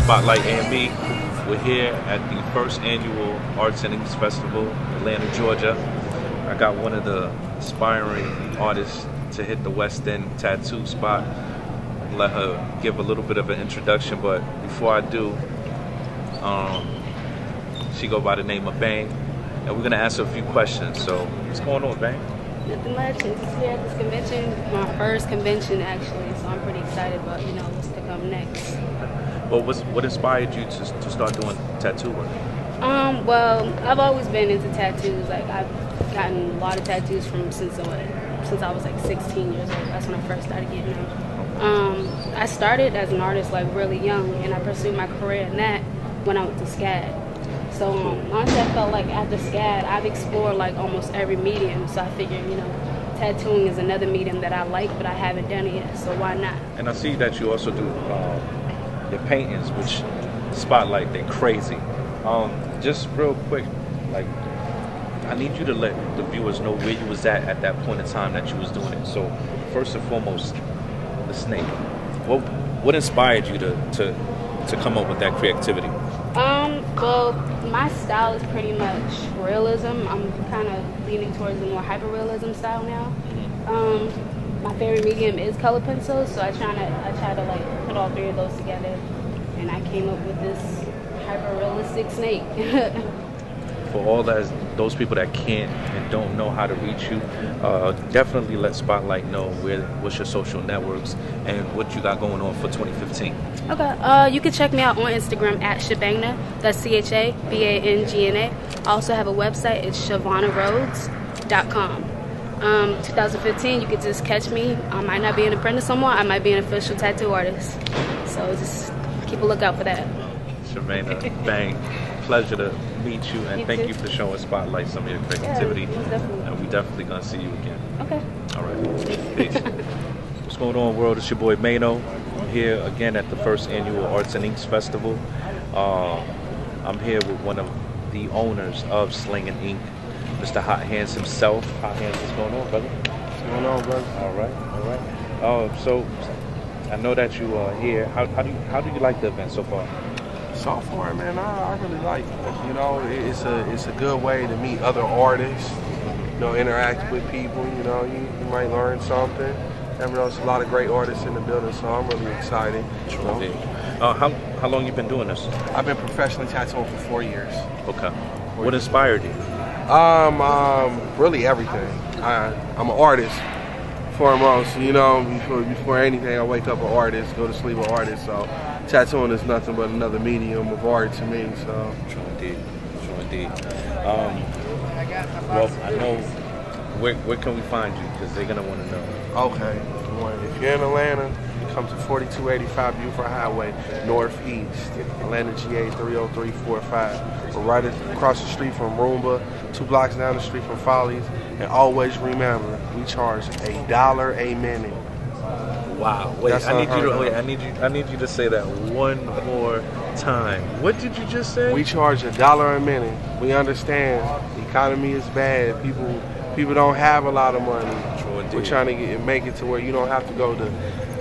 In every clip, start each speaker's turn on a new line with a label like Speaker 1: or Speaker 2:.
Speaker 1: Spotlight A&B. We're here at the first annual Arts and Inks Festival, Atlanta, Georgia. I got one of the aspiring artists to hit the West End tattoo spot. Let her give a little bit of an introduction, but before I do, she go by the name of Bang, and we're gonna ask her a few questions. So, what's going on, Bang?
Speaker 2: Nothing much. I'm just here at this convention, my first convention actually, so I'm pretty excited about, you know, what's to come next.
Speaker 1: Well, what inspired you to start doing tattoo work?
Speaker 2: Well, I've always been into tattoos. Like, I've gotten a lot of tattoos since I was like 16 years old. That's when I first started getting them. I started as an artist like really young, and I pursued my career in that when I went to SCAD. So honestly, I felt like after SCAD, I've explored like almost every medium. So I figured, you know, tattooing is another medium that I like, but I haven't done it yet. So why not? And
Speaker 1: I see that you also do your paintings, which Spotlight, they're crazy. Just real quick, like, I need you to let the viewers know where you was at that point in time that you was doing it. So first and foremost, the snake. What inspired you to come up with that creativity?
Speaker 2: Well, my style is pretty much realism. I'm kind of leaning towards the more hyper-realism style now. My favorite medium is color pencils, so I try to like put all three of those together, and I came up with this hyper-realistic snake.
Speaker 1: For all those people that can't and don't know how to reach you, definitely let Spotlight know what's your social networks and what you got going on for 2015.
Speaker 2: Okay, you can check me out on Instagram at Shabangna. That's CHABANGNA. I also have a website. It's ShavonnaRhodes.com. 2015, you could just catch me. I might not be an apprentice anymore. I might be an official tattoo artist. So just keep a lookout for that.
Speaker 1: Shaina Bang, pleasure to meet you, and thank you for showing Spotlight some of your creativity.
Speaker 2: Yeah,
Speaker 1: and we definitely gonna see you again.
Speaker 2: Okay.
Speaker 1: All right. Peace. What's going on, world? It's your boy Mano. I'm here again at the first annual Arts and Inks Festival. I'm here with one of the owners of Sling and Ink, Mr. Hot Hands himself. Hot Hands, what's going on, brother?
Speaker 3: What's going on, brother?
Speaker 1: All right. So I know that you are here. How do you like the event so far?
Speaker 3: So far, man, I really like it. You know, it's a good way to meet other artists. You know, interact with people. You know, you might learn something. There's a lot of great artists in the building, so I'm really excited.
Speaker 1: True. How long you been doing this?
Speaker 3: I've been professionally tattooing for 4 years.
Speaker 1: Okay. What inspired you?
Speaker 3: Really everything. I'm an artist foremost. You know, before anything, I wake up an artist, go to sleep an artist. So tattooing is nothing but another medium of art to me. So
Speaker 1: true indeed. Well, I know. Where can we find you? Because they're gonna want to know.
Speaker 3: Okay. If you're in Atlanta, you come to 4285 Buford Highway, Northeast, Atlanta GA 30345. We're right across the street from Roomba, 2 blocks down the street from Follies. And always remember, we charge $1 a minute.
Speaker 1: Wow. Wait, I need you to say that one more time. What did you just say?
Speaker 3: We charge $1 a minute. We understand the economy is bad. People don't have a lot of money.
Speaker 1: True indeed.
Speaker 3: We're trying to make it to where you don't have to go to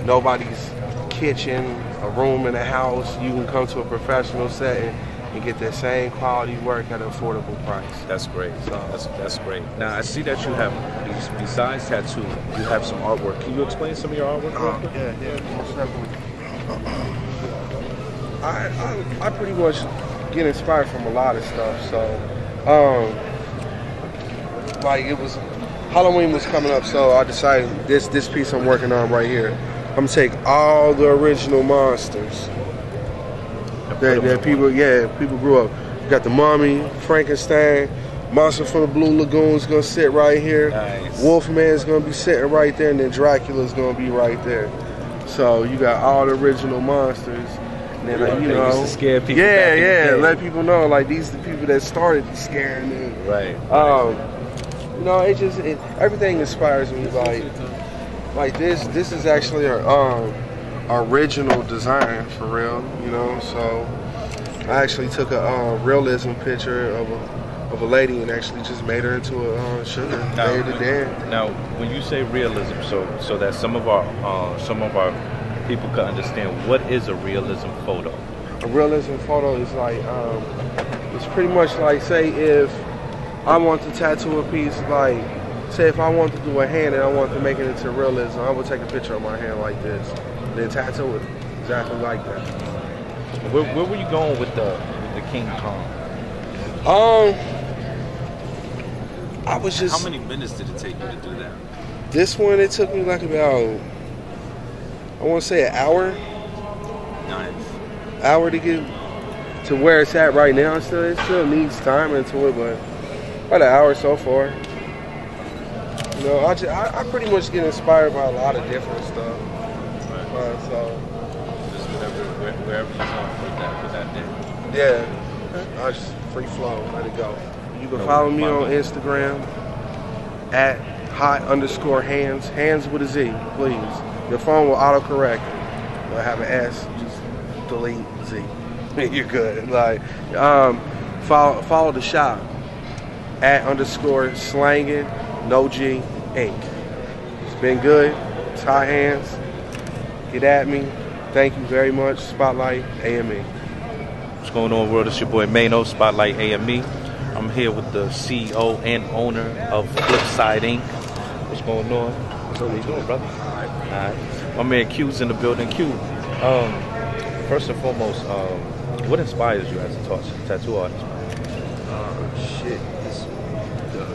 Speaker 3: nobody's kitchen, a room in a house. You can come to a professional setting and get that same quality work at an affordable price.
Speaker 1: That's great. That's great. Now I see that you have besides tattoo, you have some artwork. Can you explain some of your artwork?
Speaker 3: Yeah, most definitely. I pretty much get inspired from a lot of stuff. So, like it was Halloween was coming up, so I decided this piece I'm working on right here. I'm gonna take all the original monsters that people grew up. You got the Mummy, Frankenstein, Monster from the Blue Lagoon's gonna sit right here.
Speaker 1: Nice.
Speaker 3: Wolfman's gonna be sitting right there, and then Dracula's gonna be right there. So you got all the original monsters. And then, you know,
Speaker 1: used to scare people.
Speaker 3: Let people know like these are the people that started scaring me.
Speaker 1: Right.
Speaker 3: You know, everything inspires me. Like this is actually our original design for real. You know, so I actually took a realism picture of a lady and actually just made her into a sugar.
Speaker 1: Now, when you say realism, so that some of our people can understand, what is a realism photo?
Speaker 3: A realism photo is like, it's pretty much like, say if I want to tattoo a piece, like, say if I want to do a hand and I want to make it into realism, I would take a picture of my hand like this, then tattoo it exactly like that.
Speaker 1: Where were you going with the King Kong?
Speaker 3: I was just.
Speaker 1: How many minutes did it take you to do that?
Speaker 3: This one, it took me like about, I want to say an hour.
Speaker 1: Nice.
Speaker 3: Hour to get to where it's at right now. It still needs time into it, but about an hour so far. You know, I pretty much get inspired by a lot of different stuff.
Speaker 1: Right.
Speaker 3: So
Speaker 1: just wherever you want with that day.
Speaker 3: Yeah, I just free flow, let it go. You can follow me on Instagram at @hot_hands, hands with a Z, please. Your phone will autocorrect. You'll have an S, just delete Z. You're good. Like, follow the shop @_slanging, no G, Inc. It's been good. It's hot hands. Get at me. Thank you very much. Spotlight AME.
Speaker 1: What's going on, world? It's your boy Mano, Spotlight AME. I'm here with the CEO and owner of Flipside Inc. What's going on? How you doing, brother? All right. My man Q's in the building. Q, first and foremost, what inspires you as a tattoo artist?
Speaker 4: Shit, it's the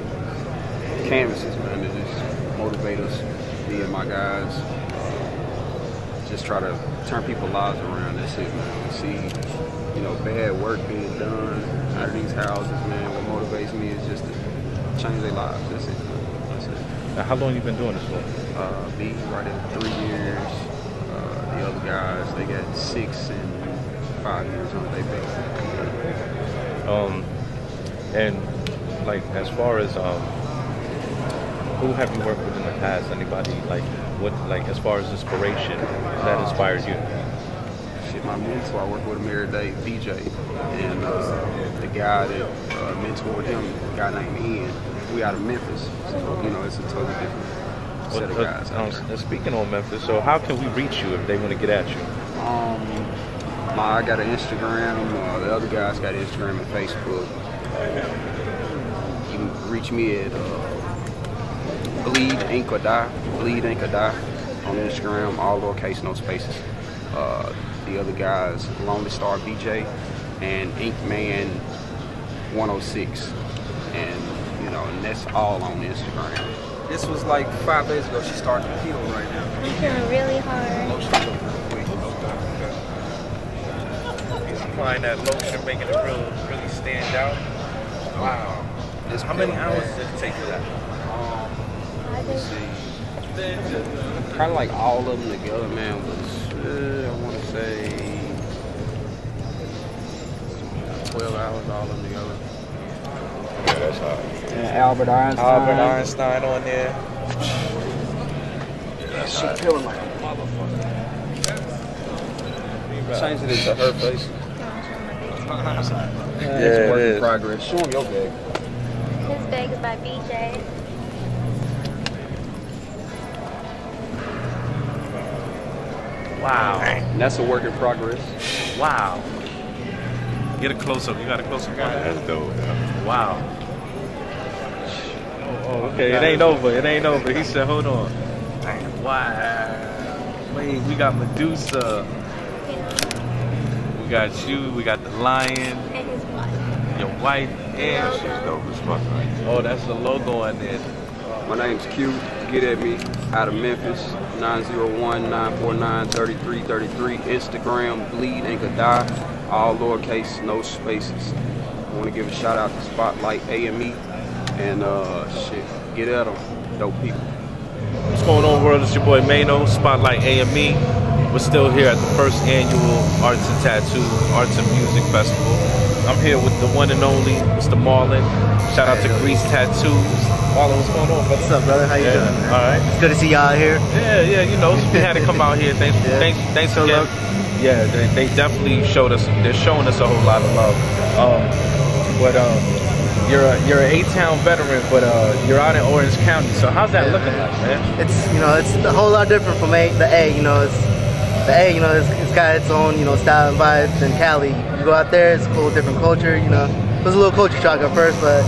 Speaker 4: canvases, man. They just motivate us, me and my guys. Just try to turn people's lives around. That's it, man. We see, you know, bad work being done out of these houses, man. What motivates me is just to change their lives. That's it, man. That's it.
Speaker 1: Now, how long you been doing this for?
Speaker 4: Me, right at 3 years. The other guys, they got 6 and 5 years on their belt.
Speaker 1: And like, as far as who have you worked with in the past? Anybody like what, like as far as inspiration that inspires you?
Speaker 4: Shit, my mentor, I work with him every day, BJ, and the guy that mentored him, a guy named Ian. We out of Memphis, so you know it's a totally different set of guys.
Speaker 1: And speaking on Memphis, so how can we reach you if they want to get at you?
Speaker 4: I got an Instagram. The other guys got Instagram and Facebook. You can reach me at Bleed Ink or Die on Instagram, all lowercase, no spaces. The other guys, Lonely Star BJ and Inkman 106, and you know, and that's all on Instagram.
Speaker 5: This was like 5 days ago. She's starting to heal right now.
Speaker 6: I'm feeling really hard.
Speaker 1: Applying that lotion, making it really stand out. Wow. How many hours did it take for that?
Speaker 4: Let's see. Kind of like all of them together, man, was, I want to say 12 hours, all of them together.
Speaker 1: Yeah, that's hard.
Speaker 5: And Albert Einstein
Speaker 1: on there.
Speaker 4: Yeah, she feeling like a motherfucker. Change it into her face.
Speaker 5: It's a work in progress. Show him your bag.
Speaker 6: This bag is by BJ.
Speaker 1: Wow.
Speaker 4: And that's a work in progress.
Speaker 1: Wow. Get a close up. You got a close up? That's dope. Wow. Oh, okay. It ain't over. It ain't over. He said, hold on. Wow. Wait, we got Medusa. We got you. We got the lion.
Speaker 6: And his wife.
Speaker 1: Your wife. And she's dope as fuck. Oh, that's the logo on there.
Speaker 4: My name's Q. Get at me out of Memphis. 901-949-3333. Instagram, Bleed Ink or Die. All lowercase, no spaces. I want to give a shout out to Spotlight AME. And shit, get at them. Dope people.
Speaker 1: What's going on, world? It's your boy Mano, Spotlight AME. We're still here at the first annual Arts and Tattoo, Arts and Music Festival. I'm here with the one and only Mr. Marlin. Shout out to Grease Tattoos. Marlin, what's going on, brother?
Speaker 7: What's up, brother? How you doing, man?
Speaker 1: All right.
Speaker 7: It's good to see y'all here.
Speaker 1: Yeah, you know, we had to come out here. Thanks again. Yeah, they definitely showed us. They're showing us a whole lot of love. You're an A-Town veteran, but you're out in Orange County. So how's that looking like, man?
Speaker 7: It's it's a whole lot different from the A. You know, it's But hey, you know, it's got its own, you know, style and vibes in Cali. You go out there, it's a cool, different culture, you know. It was a little culture shock at first, but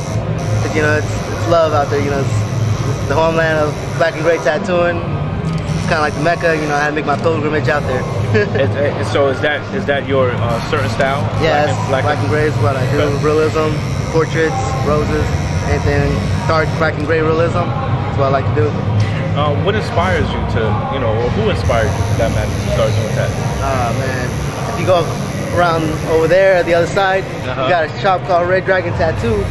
Speaker 7: you know, it's love out there, you know. It's the homeland of black and gray tattooing. It's kind of like the Mecca, you know. I had to make my pilgrimage out there.
Speaker 1: So is that your certain style?
Speaker 7: Yeah, black and gray is what I do. Realism, portraits, roses, anything dark black and gray realism. That's what I like to do.
Speaker 1: What inspires you to, you know, or who inspired you for that matter to start doing that?
Speaker 7: Man, if you go around over there at the other side, you got a shop called Red Dragon Tattoo.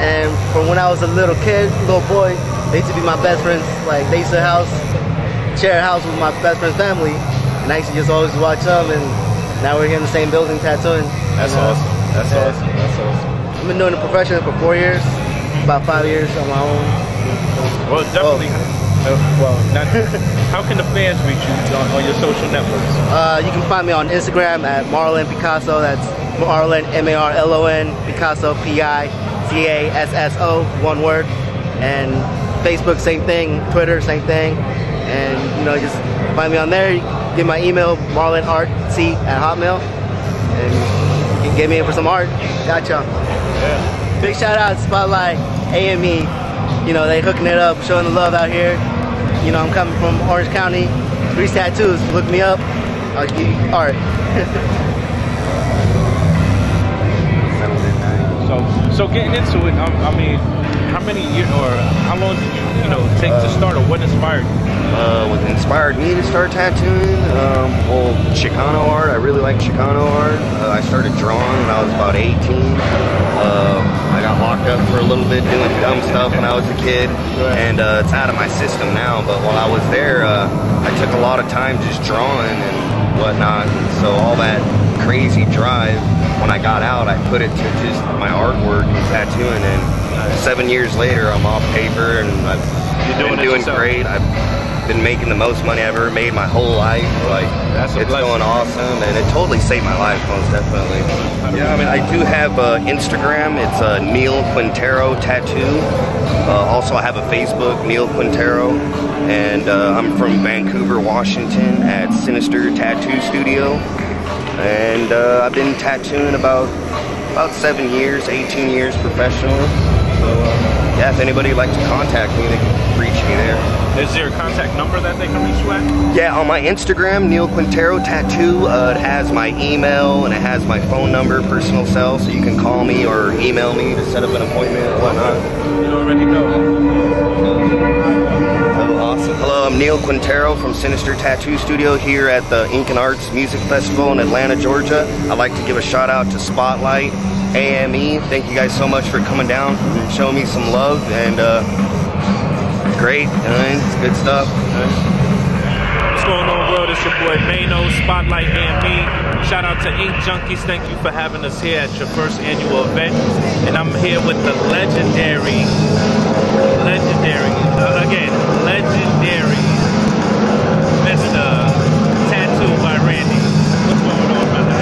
Speaker 7: And from when I was a little kid, little boy, they used to be my best friends. Like, they used to share a house with my best friend's family. And I used to just always watch them, and now we're here in the same building tattooing.
Speaker 1: That's awesome. That's awesome. That's awesome.
Speaker 7: I've been doing the profession for 4 years, about 5 years on my own.
Speaker 1: Well, definitely. How can the fans reach you on your social networks?
Speaker 7: You can find me on Instagram at Marlin Picasso. That's Marlin, M-A-R-L-O-N, Picasso, P-I-C-A-S-S-O, one word. And Facebook, same thing. Twitter, same thing. And, you know, just find me on there. You can get my email, marlinartc@hotmail. And you can get me in for some art. Gotcha. Yeah. Big shout out to Spotlight, AME. You know, they hooking it up, showing the love out here. You know, I'm coming from Orange County, Grease Tattoos. Look me up. I'll give you art.
Speaker 1: So getting into it, I mean, how many years or how long did you know take to start, or what inspired you?
Speaker 8: What inspired me to start tattooing? Well, Chicano art. I really like Chicano art. I started drawing when I was about 18. I got locked up for a little bit doing dumb stuff when I was a kid, and it's out of my system now. But while I was there, I took a lot of time just drawing and whatnot. And so all that crazy drive, when I got out, I put it to just my artwork and tattooing. And 7 years later, I'm off paper, and I've been doing great. I've been making the most money I've ever made my whole life. Like, it's going awesome, and it totally saved my life, most definitely. Yeah, I mean, I do have Instagram. It's Neil Quantero Tattoo. Also, I have a Facebook, Neil Quantero, and I'm from Vancouver, Washington, at Sinister Tattoo Studio. And I've been tattooing about 7 years, 18 years professionally. So yeah, if anybody would like to contact me, they can reach me there.
Speaker 1: Is there a contact number that they can reach you at?
Speaker 8: Yeah, on my Instagram, Neil Quantero Tattoo, it has my email and it has my phone number, personal cell, so you can call me or email me to set up an appointment or whatnot.
Speaker 1: You already know.
Speaker 8: Oh, awesome. Hello, I'm Neil Quantero from Sinister Tattoo Studio here at the Ink and Arts Music Festival in Atlanta, Georgia. I'd like to give a shout out to Spotlight, AME. Thank you guys so much for coming down and showing me some love, and great, it's good stuff.
Speaker 1: What's going on, world? It's your boy Mano, Spotlight AME. Shout out to Ink Junkeyz. Thank you for having us here at your first annual event. And I'm here with the legendary, Mr. Tattoo by Randy. What's going on, brother?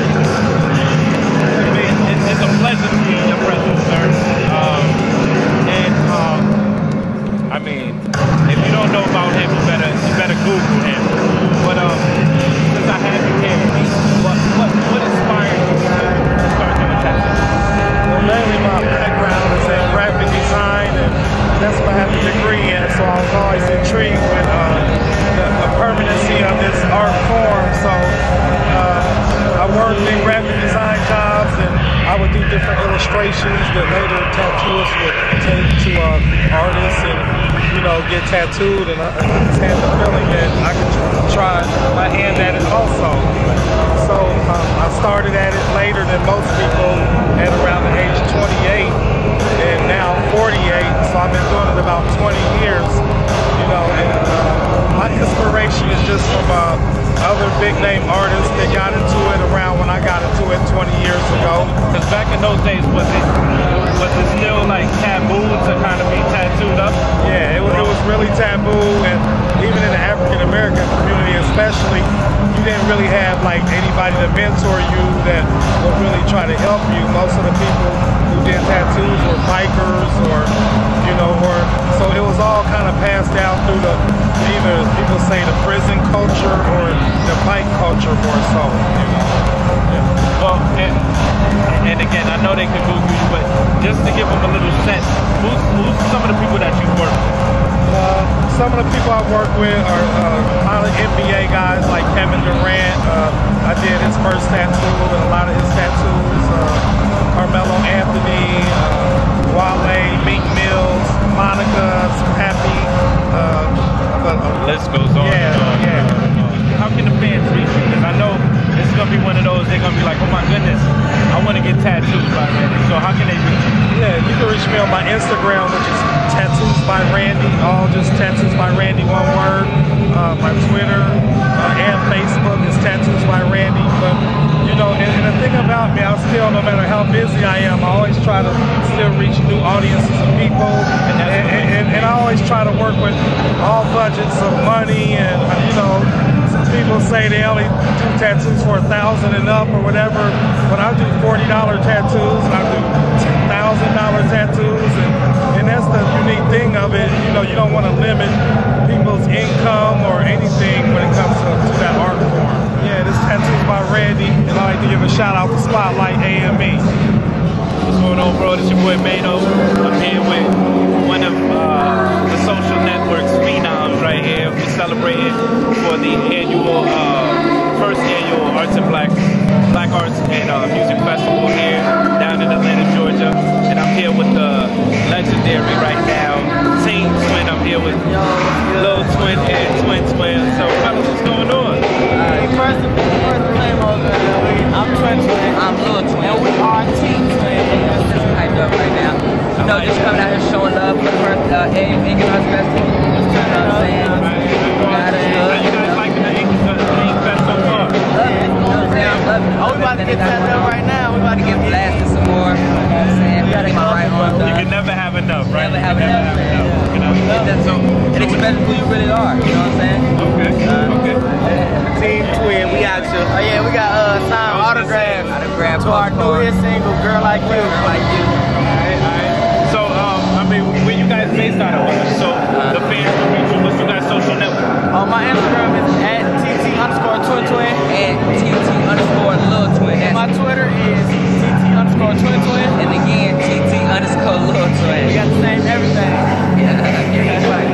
Speaker 1: It's a pleasure to be in your presence, sir. I mean, if you don't know about him, you better Google him. But since I have you here, what inspired you to start doing tattoos?
Speaker 9: Well, mainly my background is in graphic design, and that's what I have a degree in. So I was always intrigued with the permanency of this art form. So I worked in graphic design jobs, and I would do different illustrations that later tattooists would take to artists and, you know, get tattooed. And I just had the feeling that I could try my hand at it also. So I started at it later than most people, at around the age of 28, and now 48. So I've been doing it about 20 years, you know. And my inspiration is just from other big name artists that got into it around when I got into it 20 years ago.
Speaker 1: Because back in those days, was it still like taboo to kind of be tattooed up?
Speaker 9: Yeah, it was really taboo, and even in the African American community especially, you didn't really have like anybody to mentor you that would really try to help you. Most of the people who did tattoos were bikers or, you know, so it was all kind of passed down through the, either people say the prison culture or the bike culture more so. You know? Yeah.
Speaker 10: Well, and again, I know they can Google you, but just to give them a little sense, who's some of the people that you work with?
Speaker 9: Some of the people I work with are a lot of NBA guys like Kevin Durant. I did his first tattoo and a lot of his tattoos. Carmelo Anthony, Wale, Meek Mills, Monica, Happy.
Speaker 10: The list goes on.
Speaker 9: Yeah.
Speaker 10: How can the fans reach you? Because I know it's going to be one of those, they're going to be like, oh my goodness, I want to get tattoos by Randy. So how can they reach you?
Speaker 9: Yeah, you can reach me on my Instagram, which is Tattoos by Randy, all just Tattoos by Randy, one word. My Twitter and Facebook is Tattoos by Randy. But, you know, and the thing about me, I still, no matter how busy I am, I always try to still reach new audiences of people. And I always try to work with all budgets of money. And, you know, some people say they only do tattoos for $1,000 and up or whatever. But I do $40 tattoos and I do $1,000 tattoos. And that's the unique thing of it. You know, you don't want to limit people's income or anything when it comes to that art form. Yeah, this Tattoos by Randy, and I like to give a shout out to Spotlight AME.
Speaker 10: What's going on, bro? It's your boy Mano. I'm here with one of the social network's phenoms right here. We're celebrating for the annual, first annual Arts and Black Arts and Music Festival here down in Atlanta, Georgia. And I'm here with the legendary right now, Team Twin. I'm here with Lil Twin and Twin. So, fellas, what's going on?
Speaker 11: First name I'm Twin. I'm Lil Twin. And we are Team Twin. Just hyped up right now. You know, just coming out here showing love for the first Ink and Arts Festival. You know what I'm saying?
Speaker 10: How you guys liking the Ink Fest so far?
Speaker 11: Love it. You know what I'm saying? I'm loving it.
Speaker 7: Oh, we about to get turned up right now. We about to get
Speaker 11: blasted some more. You know what I'm saying? We gotta get my right arm done.
Speaker 10: You can never have enough, right?
Speaker 11: Never have enough.
Speaker 10: You know?
Speaker 11: So, it expresses who you really are. You know what I'm saying?
Speaker 10: Okay.
Speaker 7: Team Twin, we out here. Oh yeah, we got signed autographs to our new hit single, Girl Like You.
Speaker 11: Girl Like You.
Speaker 10: Alright. So, I mean, where you guys based out of? So, the fans can reach you. What's you guys' social network?
Speaker 11: My Instagram is @TT_Twin and TT_Lil Twin. My Twitter is TT_Twin and again TT_Lil Twin. We got the same everything. That's right.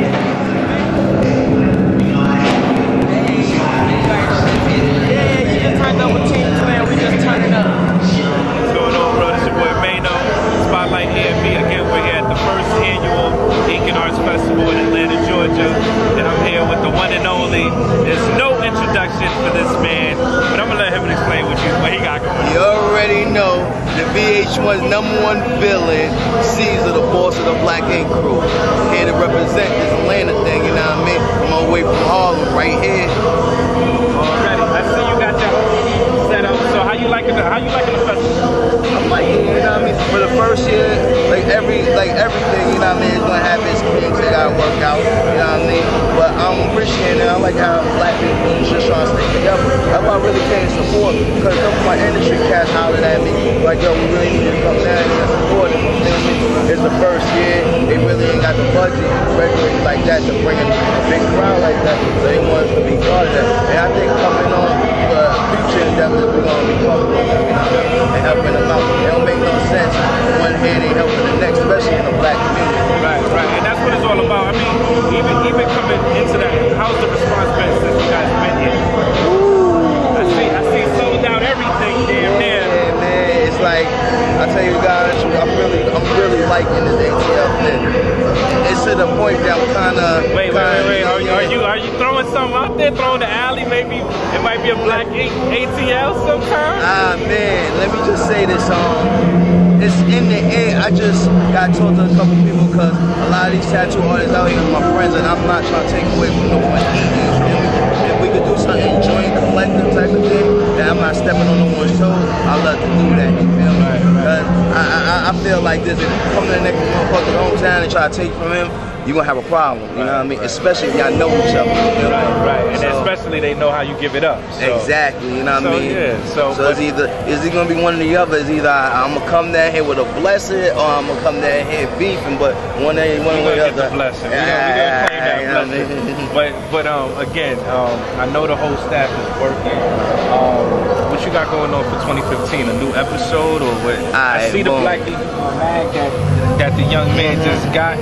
Speaker 11: Yeah, you just turned up with Team Twin. We just turning up.
Speaker 10: What's going on, bro? It's your boy Mano. Spotlight AMB. Again, we're here at the first annual Ink and Arts Festival in Atlanta, Georgia. And I'm here with the one and only. There's no introduction for this man, but I'm gonna let him explain what he got going on.
Speaker 7: You already know the VH1's #1 villain, Caesar, the boss of the Black Ink crew. Here to represent this Atlanta thing, you know what I mean? I'm on way from Harlem, right here.
Speaker 10: Already, I see you got your whole setup. So how you liking the festival?
Speaker 7: I'm liking it, you know what I mean? For the first year, like everything, you know what I mean, it's gonna have its kinks, they gotta work out, you know what I mean? But I'm appreciating it. I like how Black people is just trying to stick together. That's why I really came to support, because some of my industry cats hollered at me, like, yo, we really need to come down here and support it. You know what I mean? It's the first year, they really ain't got the budget regularly like that to bring in a big crowd like that, so they want us to be part of that. And I think coming on the future endeavors, we're gonna be talking about them, you know, and helping them out. It don't make no sense. One hand ain't helping the next, especially in the Black community.
Speaker 10: Right. And that's what it's all about. I mean, even coming into that, how's the response been since you guys been here? I see sold out everything damn near.
Speaker 7: Yeah, man. It's like, I tell you guys, I'm really liking this ATL thing. It's to the point that I'm kinda
Speaker 10: Wait. Are you throwing something out there? Throwing the alley? Maybe it might be a Black Ink ATL sometime?
Speaker 7: Ah man, let me just say this, it's in the air. I just got talked to a couple people because a lot of these tattoo artists out here are my friends, and I'm not trying to take away from no one either. If we could do something joint, collective type of thing, then I'm not stepping on no one's toes. I love to do that. You feel me? Because I feel like this. If you come to the next motherfucker's hometown and try to take from him, you're gonna have a problem. You know what I mean? Especially if y'all know each other.
Speaker 10: Right. And
Speaker 7: so,
Speaker 10: especially they know how you give it up. So.
Speaker 8: Exactly, you know what I mean?
Speaker 10: Yeah, so
Speaker 8: it's either, is it gonna be one or the other? It's either I'm gonna come down here with a blessing or I'm gonna come down here beefing, but one way or the other.
Speaker 10: The blessing. We're gonna claim that blessing. But again, I know the whole staff is working. What you got going on for 2015? A new episode or what? I see the Black Ink mag that the young man just got.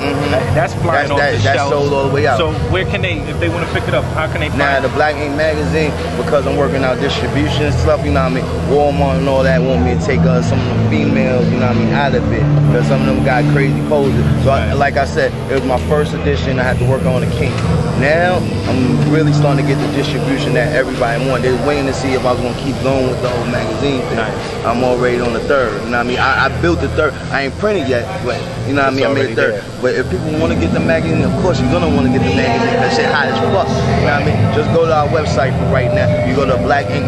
Speaker 10: That's flying off the shelf.
Speaker 8: That's sold all the way out.
Speaker 10: So where can they, if they want to pick it up, how can they find it?
Speaker 8: Now the Black Ink magazine, because I'm working out distribution and stuff, you know what I mean? Walmart and all that want me to take some of the females, you know what I mean, out of it. Because some of them got crazy poses. So like I said, it was my first edition. I had to work on the kink. Now I'm really starting to get the distribution that everybody wants. They're waiting to see if I was gonna keep going with the whole magazine thing. I'm already on the third. You know what I mean? I built the third. I ain't printed yet, but you know what I mean? I made the third. But if people want to get the magazine, of course you're gonna want to get the magazine. That shit hot as fuck. You know what I mean? Just go to our website for right now. You go to the Black Ink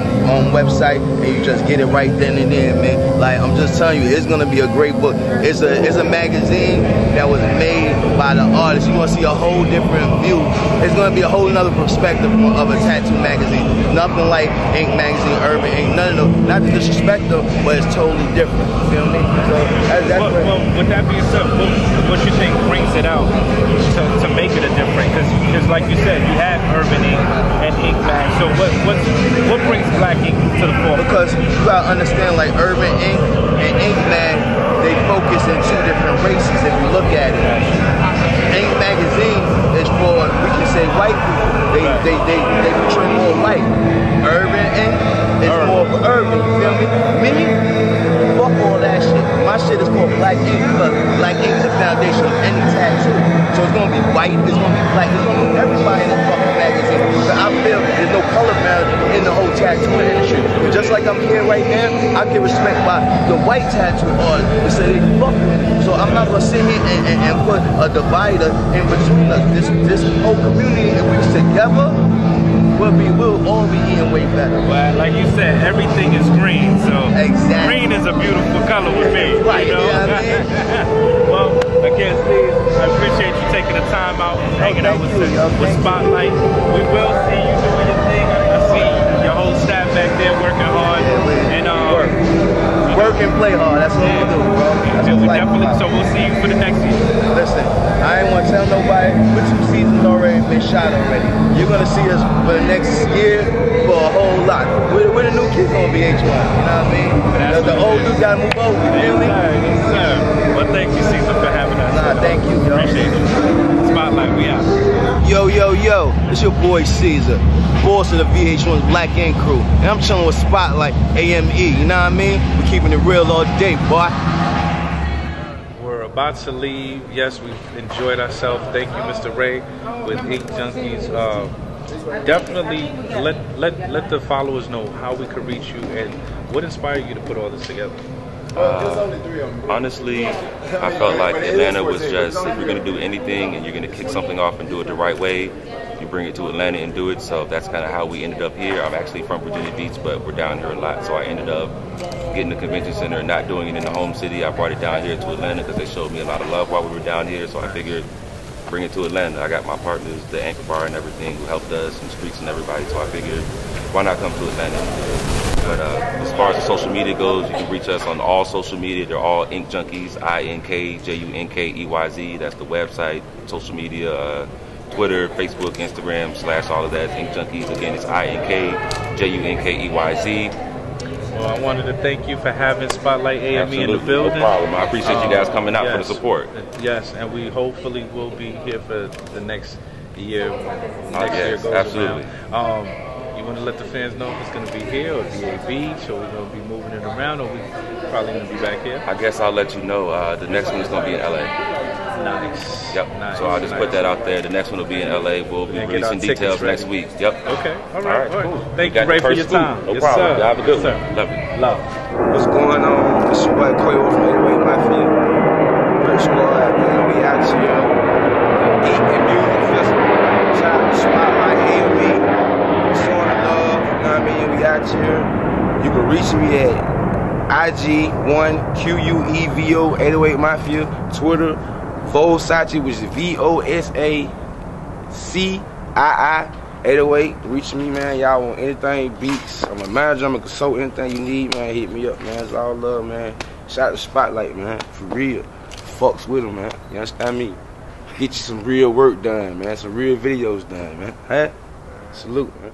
Speaker 8: website and you just get it right then and there, man. Like I'm just telling you, it's gonna be a great book. It's a magazine that was made by the artist. You're gonna see a whole different view. It's gonna be a whole nother perspective of a tattoo magazine. Nothing like Ink magazine, Urban Ink, none of them. Not to disrespect them, but it's totally different. You feel me? So that's
Speaker 10: well, with that being said, what you think brings it out to make it a different? Because like you said, you had Urban Ink and Ink mag. So what brings Black Ink to the forefront?
Speaker 8: Because you gotta understand, like Urban Ink and Ink mag, they focus in two different races. If you look at it, Ink magazine is for, we can say, white people. They portray more white. Urban Ink is more for urban. You feel me? Fuck all that shit. My shit is called Black Ink because Black Ink is the foundation of any tattoo. So it's gonna be white, it's gonna be black, it's gonna be everybody in this fucking magazine. So I feel there's no color matter in the whole tattoo industry. But just like I'm here right now, I get respect by the white tattoo artists who say they fuck with me. So I'm not gonna sit here and put a divider in between us. This whole community, if we was together, we'll all be eating way better.
Speaker 10: Well, like you said, everything is green, so green is a beautiful color with me.
Speaker 8: Right,
Speaker 10: you know? Well, again, Steve, I appreciate you taking the time out and hanging out with Spotlight. We will see you doing your thing. I see your whole staff back there working hard. And
Speaker 8: work and play hard. That's what we do, bro.
Speaker 10: So we'll see you for the next year.
Speaker 8: Listen, I ain't want to tell nobody, but 2 seasons already been shot already. You're gonna see us for the next year for a whole lot. We're the new kids gonna be H1. You know what I mean? The old dudes gotta move over. You feel me?
Speaker 10: Yes, sir. Well, thank you, Caesar, for having us.
Speaker 8: Nah, thank you, yo.
Speaker 10: Appreciate you. Spotlight, we out.
Speaker 8: Yo, it's your boy Caesar, boss of the VH1's Black Ink crew, and I'm chilling with Spotlight AME. You know what I mean? We're keeping it real all day, boy.
Speaker 1: We're about to leave. Yes, we've enjoyed ourselves. Thank you, Mr. Ray, with Ink Junkeyz. Definitely let the followers know how we could reach you and what inspired you to put all this together.
Speaker 12: Honestly, I felt like Atlanta was just, if you're going to do anything and you're going to kick something off and do it the right way, you bring it to Atlanta and do it. So that's kind of how we ended up here. I'm actually from Virginia Beach, but we're down here a lot. So I ended up getting the convention center and not doing it in the home city. I brought it down here to Atlanta because they showed me a lot of love while we were down here. So I figured, bring it to Atlanta. I got my partners, the Anchor Bar and everything, who helped us, and Streets and everybody. So I figured, why not come to Atlanta? But as far as the social media goes, you can reach us on all social media. They're all Ink Junkeyz, INKJUNKEYZ. That's the website, social media, Twitter, Facebook, Instagram, / all of that. Ink Junkeyz. Again, it's INKJUNKEYZ.
Speaker 1: Well, I wanted to thank you for having Spotlight AME in the building.
Speaker 12: No problem. I appreciate you guys coming out for the support.
Speaker 1: Yes, and we hopefully will be here for the next year. Year goes
Speaker 12: absolutely.
Speaker 1: around. You want to let the fans know if it's going to be here or DA Beach, or we're going to be moving it around, or we probably going to be back here?
Speaker 12: I guess I'll let you know. The next one is going to be in LA.
Speaker 1: Nice.
Speaker 12: Yep.
Speaker 1: Nice.
Speaker 12: So I'll just put that out there. The next one will be in LA. We'll be releasing details next week. Yep.
Speaker 1: Okay. All right.
Speaker 12: Cool.
Speaker 1: Thank you, Ray, for your time.
Speaker 12: No
Speaker 1: yes,
Speaker 12: problem.
Speaker 1: Sir.
Speaker 12: Have a good
Speaker 1: yes,
Speaker 12: one. Love you.
Speaker 1: Love.
Speaker 3: What's going on? It's your boy Quantero from 808 Mafia. Rich Squad, man. We out here. Ink and Music Festival. Shout out to Spotlight AME. Showing the love. You know what I mean? We out here. You can reach me at IG1QUEVO 808 Mafia. Twitter. Vosachi, which is VOSACII
Speaker 13: 808, reach me, man. Y'all want anything, beats. I'm a manager, I'm a consultant, anything you need, man, hit me up, man. It's all love, man. Shout out to Spotlight, man, for real. Fucks with them, man. You understand me? Get you some real work done, man. Some real videos done, man. Huh? Salute, man.